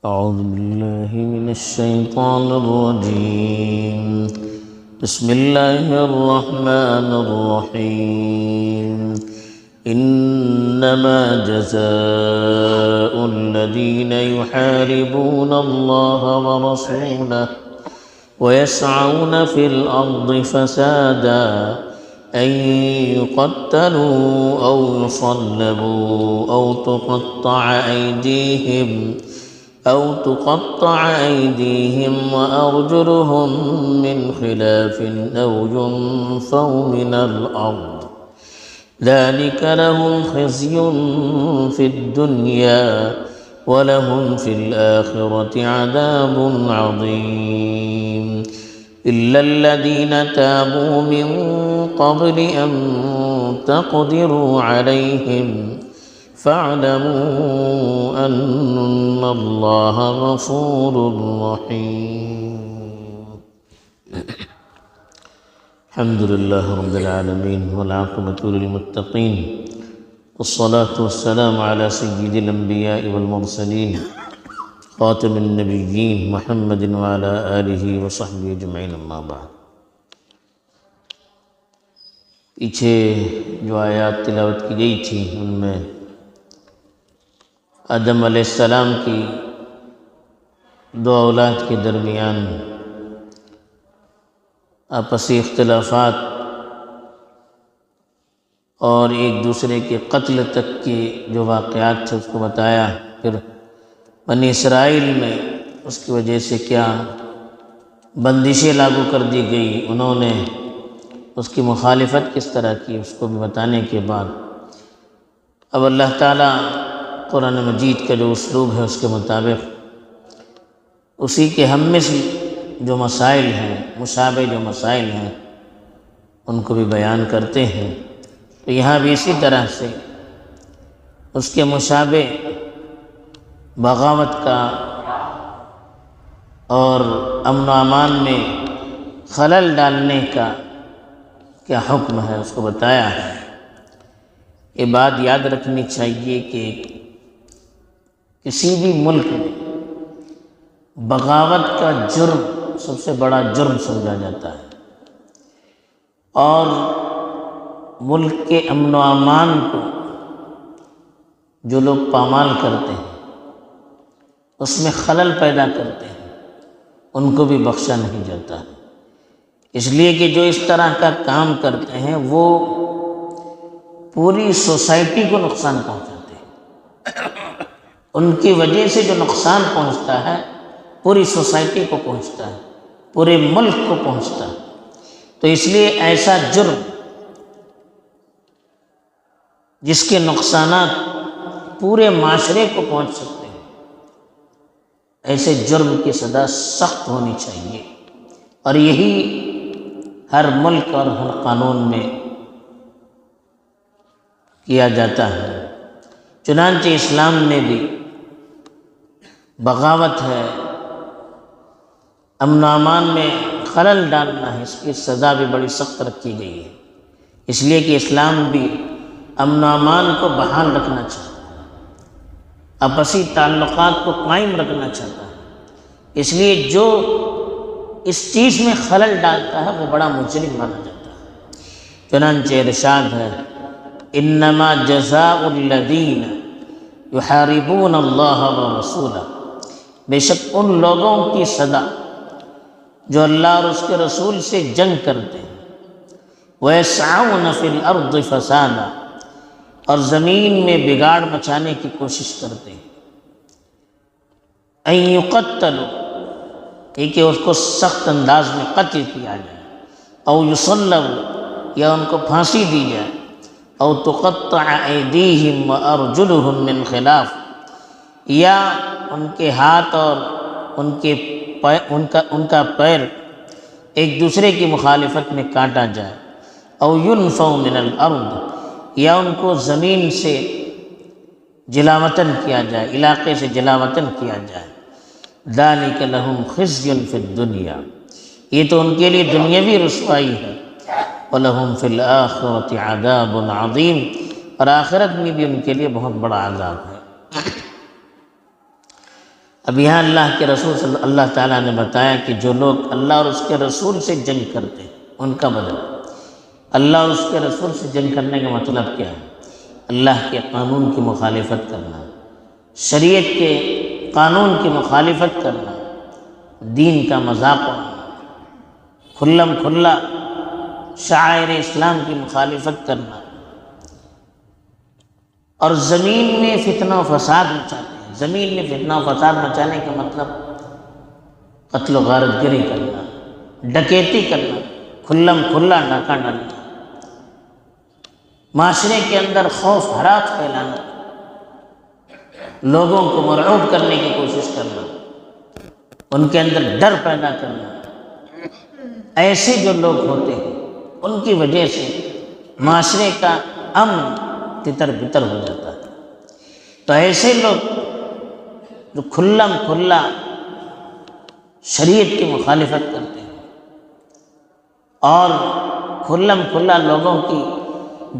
أعوذ بالله من الشيطان الرجيم. بسم الله الرحمن الرحيم. إنما جزاء الذين يحاربون الله ورسوله ويسعون في الأرض فسادا أن يقتلوا أو يصلبوا أو تقطع أيديهم وأرجلهم من خلاف أو ينفوا من الأرض ذلك لهم خزي في الدنيا ولهم في الآخرة عذاب عظيم. إلا الذين تابوا من قبل أن تقدروا عليهم فاعلموا أن الله غفور رحيم. الحمد لله رب العالمين والعاقبة للمتقين والصلاة والسلام على سيد الأنبياء والمرسلين خاتم النبيين محمد وعلى آلہ وصحبہ اجمعین اما بعد. پیچھے جو آیات تلاوت کی گئی تھی ان میں آدم علیہ السلام کی دو اولاد کے درمیان آپسی اختلافات اور ایک دوسرے کے قتل تک کے جو واقعات تھے اس کو بتایا. پھر بنی اسرائیل میں اس کی وجہ سے کیا بندشیں لاگو کر دی گئی، انہوں نے اس کی مخالفت کس طرح کی، اس کو بھی بتانے کے بعد اب اللہ تعالیٰ قرآن مجید کا جو اسلوب ہے اس کے مطابق اسی کے ہم مثل جو مسائل ہیں، مشابہ جو مسائل ہیں ان کو بھی بیان کرتے ہیں. تو یہاں بھی اسی طرح سے اس کے مشابہ بغاوت کا اور امن و امان میں خلل ڈالنے کا کیا حکم ہے اس کو بتایا ہے. یہ بات یاد رکھنی چاہیے کہ کسی بھی ملک میں بغاوت کا جرم سب سے بڑا جرم سمجھا جاتا ہے، اور ملک کے امن و امان کو جو لوگ پامال کرتے ہیں، اس میں خلل پیدا کرتے ہیں، ان کو بھی بخشا نہیں جاتا ہے. اس لیے کہ جو اس طرح کا کام کرتے ہیں وہ پوری سوسائٹی کو نقصان پہنچاتے ہیں. ان کی وجہ سے جو نقصان پہنچتا ہے پوری سوسائٹی کو پہنچتا ہے، پورے ملک کو پہنچتا ہے. تو اس لیے ایسا جرم جس کے نقصانات پورے معاشرے کو پہنچ سکتے ہیں، ایسے جرم کی سزا سخت ہونی چاہیے، اور یہی ہر ملک اور ہر قانون میں کیا جاتا ہے. چنانچہ اسلام نے بھی بغاوت ہے، امن و امان میں خلل ڈالنا ہے، اس کی سزا بھی بڑی سخت رکھی گئی ہے. اس لیے کہ اسلام بھی امن و امان کو بحال رکھنا چاہتا ہے، آپسی تعلقات کو قائم رکھنا چاہتا ہے. اس لیے جو اس چیز میں خلل ڈالتا ہے وہ بڑا مجرم مانا جاتا ہے. چنانچہ ارشاد ہے انما جزاء الذین یحاربون اللہ ورسولہ، بے شک ان لوگوں کی سزا جو اللہ اور اس کے رسول سے جنگ کرتے ہیں، وَيَسْعَوْنَ فِي الْأَرْضِ فَسَادًا، اور زمین میں بگاڑ مچانے کی کوشش کرتے ہیں، أَن يُقَتَّلُوا، یہ کہ اس کو سخت انداز میں قتل کیا جائے، او يُصَلَّبُوا، یا ان کو پھانسی دی جائے، او تُقَطَّعَ أَيْدِيهِمْ وَأَرْجُلُهُمْ مِنْ خِلَافٍ، یا ان کے ہاتھ اور ان کا پیر ایک دوسرے کی مخالفت میں کاٹا جائے، او يُنْفَوْا مِنَ الْأَرْضِ، یا ان کو زمین سے جلاوطن کیا جائے، علاقے سے جلاوطن کیا جائے. ذَلِكَ لَهُمْ خِزْيٌ فِي الدُّنْيَا، یہ تو ان کے لیے دنیاوی رسوائی ہے. وَلَهُمْ فِي الْآخِرَةِ عَذَابٌ عَظِيمٌ، اور آخرت میں بھی ان کے لیے بہت بڑا عذاب ہے. اب یہاں اللہ کے رسول صلی اللہ تعالیٰ نے بتایا کہ جو لوگ اللہ اور اس کے رسول سے جنگ کرتے ہیں ان کا بدل، اللہ اور اس کے رسول سے جنگ کرنے کا مطلب کیا ہے؟ اللہ کے قانون کی مخالفت کرنا، شریعت کے قانون کی مخالفت کرنا، دین کا مذاق کھلم کھلا شعائر اسلام کی مخالفت کرنا، اور زمین میں فتنہ و فساد مچاتے ہیں۔ زمین میں فتنہ و فساد مچانے کا مطلب قتل و غارت گری کرنا، ڈکیتی کرنا، کھلم کھلا ڈاکہ ڈالنا، معاشرے کے اندر خوف ہراس پھیلانا، لوگوں کو مرعوب کرنے کی کوشش کرنا، ان کے اندر ڈر پیدا کرنا۔ ایسے جو لوگ ہوتے ہیں ان کی وجہ سے معاشرے کا امن تتر بتر ہو جاتا ہے۔ تو ایسے لوگ جو کھلم کھلا شریعت کی مخالفت کرتے ہیں اور کھلم کھلا لوگوں کی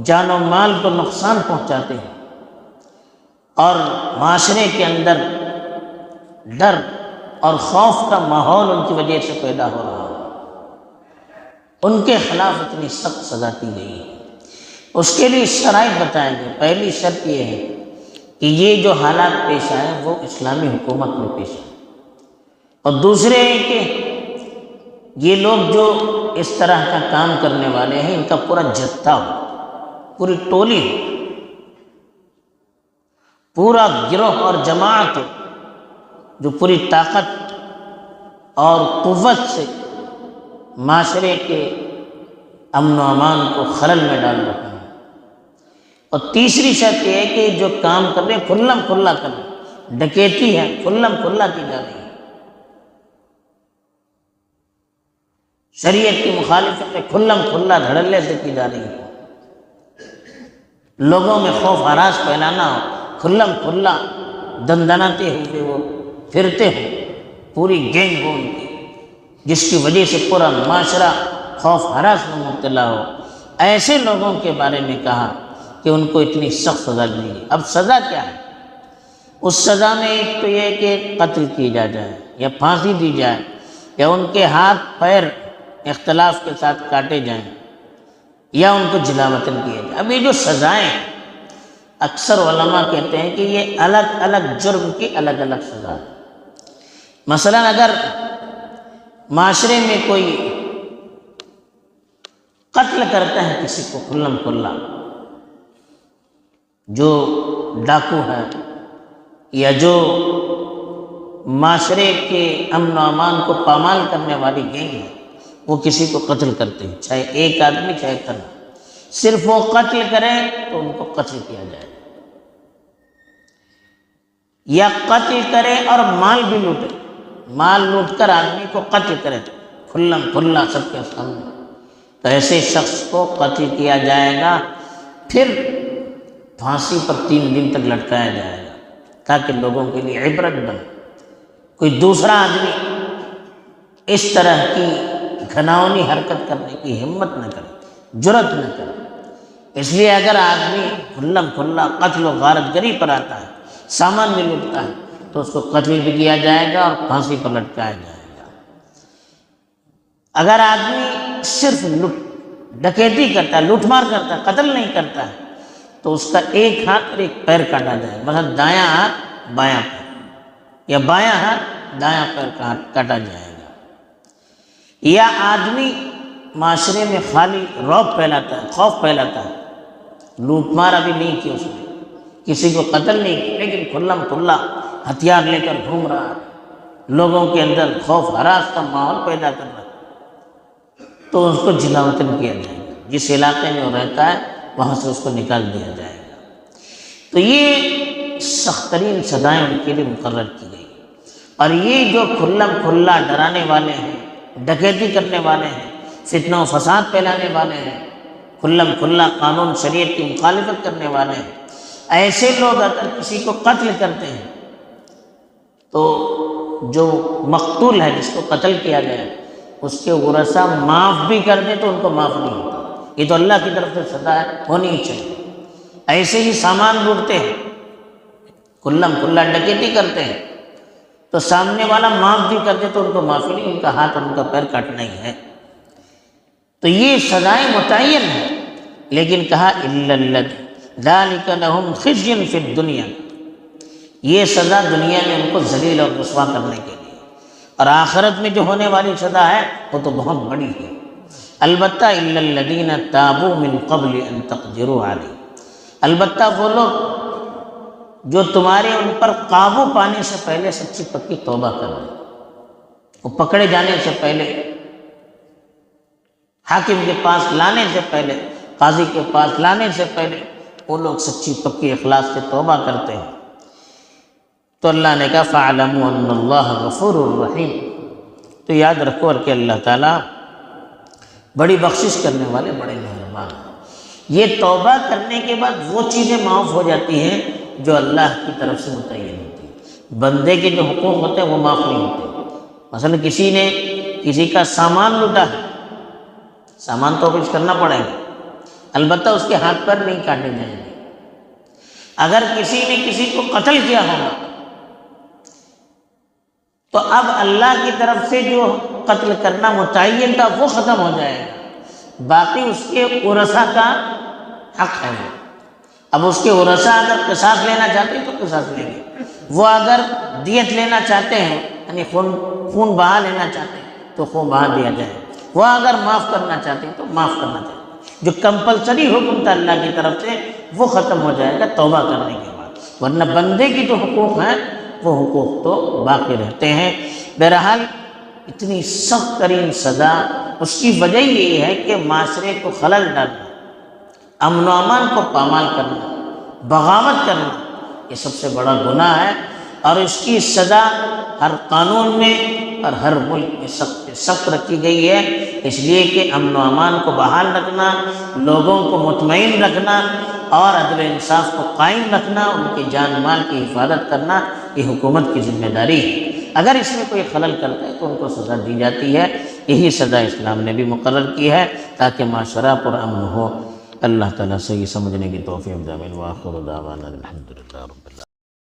جان و مال کو نقصان پہنچاتے ہیں اور معاشرے کے اندر ڈر اور خوف کا ماحول ان کی وجہ سے پیدا ہو رہا ہے، ان کے خلاف اتنی سخت سزا دی گئی ہے۔ اس کے لیے شرائط بتائیں گے۔ پہلی شرط یہ ہے کہ یہ جو حالات پیش آئے وہ اسلامی حکومت میں پیش آئے، اور دوسرے ہے کہ یہ لوگ جو اس طرح کا کام کرنے والے ہیں ان کا پورا جتھا ہو، پوری ٹولی ہو، پورا گروہ اور جماعت ہو جو پوری طاقت اور قوت سے معاشرے کے امن و امان کو خلل میں ڈال رہا ہے۔ اور تیسری شرط یہ ہے کہ جو کام کر رہے ہیں کھلم کھلا کر رہے ہیں، ڈکیتی ہے کھلم کھلا کی جا رہی ہے، شریعت کی مخالفت میں کھلم کھلا دھڑلے سے کی جا رہی ہے، لوگوں میں خوف ہراس پھیلانا ہو، کھلم کھلا دندناتے ہوئے وہ پھرتے ہوں، پوری گینگ ہو ان کی، جس کی وجہ سے پورا معاشرہ خوف ہراس میں مبتلا ہو، ایسے لوگوں کے بارے میں کہا کہ ان کو اتنی سخت سزا دی گئی۔ اب سزا کیا ہے؟ اس سزا میں ایک تو یہ کہ قتل کی جائے یا پھانسی دی جائے یا ان کے ہاتھ پیر اختلاف کے ساتھ کاٹے جائیں یا ان کو جلا وطن کیا جائے۔ اب یہ جو سزائیں اکثر علماء کہتے ہیں کہ یہ الگ الگ جرم کی الگ الگ سزا ہے۔ مثلا اگر معاشرے میں کوئی قتل کرتا ہے کسی کو کھلم کھلا، جو ڈاکو ہے یا جو معاشرے کے امن و امان کو پامال کرنے والی گینگ ہے، وہ کسی کو قتل کرتے ہیں، چاہے ایک آدمی چاہے تنہا، صرف وہ قتل کریں تو ان کو قتل کیا جائے، یا قتل کرے اور مال بھی لوٹے، مال لوٹ کر آدمی کو قتل کرے کھلم کھلا سب کے سامنے، تو ایسے شخص کو قتل کیا جائے گا، پھر پھانسی پر 3 دن تک لٹکایا جائے گا تاکہ لوگوں کے لیے عبرت بنے، کوئی دوسرا آدمی اس طرح کی گھناؤنی حرکت کرنے کی ہمت نہ کرے، جرأت نہ کرے۔ اس لیے اگر آدمی کھلم کھلا قتل و غارت گری پر آتا ہے، سامان بھی لوٹتا ہے، تو اس کو قتل بھی کیا جائے گا اور پھانسی پر لٹکایا جائے گا۔ اگر آدمی صرف ڈکیتی کرتا ہے، لوٹ مار کرتا ہے، قتل نہیں کرتا ہے، تو اس کا ایک ہاتھ اور ایک پیر کاٹا جائے گا، مثلا دایاں ہاتھ بایاں پیر یا بایاں ہاتھ دایاں پیر کاٹا جائے گا۔ یا آدمی معاشرے میں خالی رعب پھیلاتا ہے، خوف پھیلاتا ہے، لوٹ مار ابھی نہیں کی اس نے، کسی کو قتل نہیں کی، لیکن کھلم کھلا ہتھیار لے کر گھوم رہا ہے، لوگوں کے اندر خوف ہراس کا ماحول پیدا کر رہا ہے، تو اس کو جلا وطن کیا جائے گا، جس علاقے میں وہ رہتا ہے وہاں سے اس کو نکال دیا جائے گا۔ تو یہ سخت ترین سزائیں ان کے لیے مقرر کی گئی، اور یہ جو کھلم کھلا ڈرانے والے ہیں، ڈکیتی کرنے والے ہیں، فتنہ و فساد پھیلانے والے ہیں، کھلم کھلا قانون شریعت کی مخالفت کرنے والے ہیں، ایسے لوگ اگر کسی کو قتل کرتے ہیں تو جو مقتول ہے، جس کو قتل کیا گیا، اس کے ورثہ معاف بھی کر دیں تو ان کو معاف نہیں ہوتا، یہ تو اللہ کی طرف سے سزا ہے، ہونی ہی چاہیے۔ ایسے ہی سامان لوٹتے ہیں، کھلم کھلا ڈکیتی کرتے ہیں، تو سامنے والا معاف بھی کر دے تو ان کو معافی نہیں، ان کا ہاتھ اور ان کا پیر کاٹنا ہی ہے۔ تو یہ سزائیں متعین ہیں، لیکن کہا الا الذی ذالک لہم خزی فی الدنیا، یہ سزا دنیا میں ان کو ذلیل اور رسوا کرنے کے لیے، اور آخرت میں جو ہونے والی سزا ہے وہ تو بہت بڑی ہے۔ البتہ الا الذین تابوا من قبل ان تقدروا علیہ، البتہ وہ لوگ جو تمہارے ان پر قابو پانے سے پہلے سچی پکی توبہ کر لیں، وہ پکڑے جانے سے پہلے، حاکم کے پاس لانے سے پہلے، قاضی کے پاس لانے سے پہلے وہ لوگ سچی پکی اخلاص سے توبہ کرتے ہیں، تو اللہ نے کہا فَاعْلَمُوا أَنَّ اللَّهَ غَفُورٌ رَحِيمٌ، تو یاد رکھو اور کہ اللہ تعالیٰ بڑی بخشش کرنے والے، بڑے مہربان ہیں۔ یہ توبہ کرنے کے بعد وہ چیزیں معاف ہو جاتی ہیں جو اللہ کی طرف سے متعین ہوتی ہیں۔ بندے کے جو حقوق ہوتے ہیں وہ معاف نہیں ہوتے۔ مثلا کسی نے کسی کا سامان لوٹا ہے، سامان تو واپس کرنا پڑے گا، البتہ اس کے ہاتھ پر نہیں کاٹے جائیں گے۔ اگر کسی نے کسی کو قتل کیا ہوگا تو اب اللہ کی طرف سے جو قتل کرنا متعین تھا وہ ختم ہو جائے گا، باقی اس کے ورثاء کا حق ہے۔ اب اس کے ورثاء اگر قصاص لینا چاہتے ہیں تو قصاص لیں گے، وہ اگر دیت لینا چاہتے ہیں یعنی خون بہا لینا چاہتے ہیں تو خون بہا دیا جائے، وہ اگر معاف کرنا چاہتے ہیں تو معاف کرنا چاہتے ہیں۔ جو کمپلسری حکم تھا اللہ کی طرف سے وہ ختم ہو جائے گا توبہ کرنے کے بعد، ورنہ بندے کی جو حقوق ہیں وہ حقوق تو باقی رہتے ہیں۔ بہرحال اتنی سخت ترین سزا، اس کی وجہ یہ ہے کہ معاشرے کو خلل ڈالنا، امن و امان کو پامال کرنا، بغاوت کرنا، یہ سب سے بڑا گناہ ہے، اور اس کی سزا ہر قانون میں اور ہر ملک میں سخت سے سخت رکھی گئی ہے، اس لیے کہ امن و امان کو بحال رکھنا، لوگوں کو مطمئن رکھنا اور عدل و انصاف کو قائم رکھنا، ان کی جان مال کی حفاظت کرنا، یہ حکومت کی ذمہ داری ہے۔ اگر اس میں کوئی خلل کرتا ہے تو ان کو سزا دی جاتی ہے، یہی سزا اسلام نے بھی مقرر کی ہے تاکہ معاشرہ پر امن ہو۔ اللہ تعالیٰ سے یہ سمجھنے کی توفیق دے، آمین۔ وآخر دعوانا الحمدللہ رب العالمین۔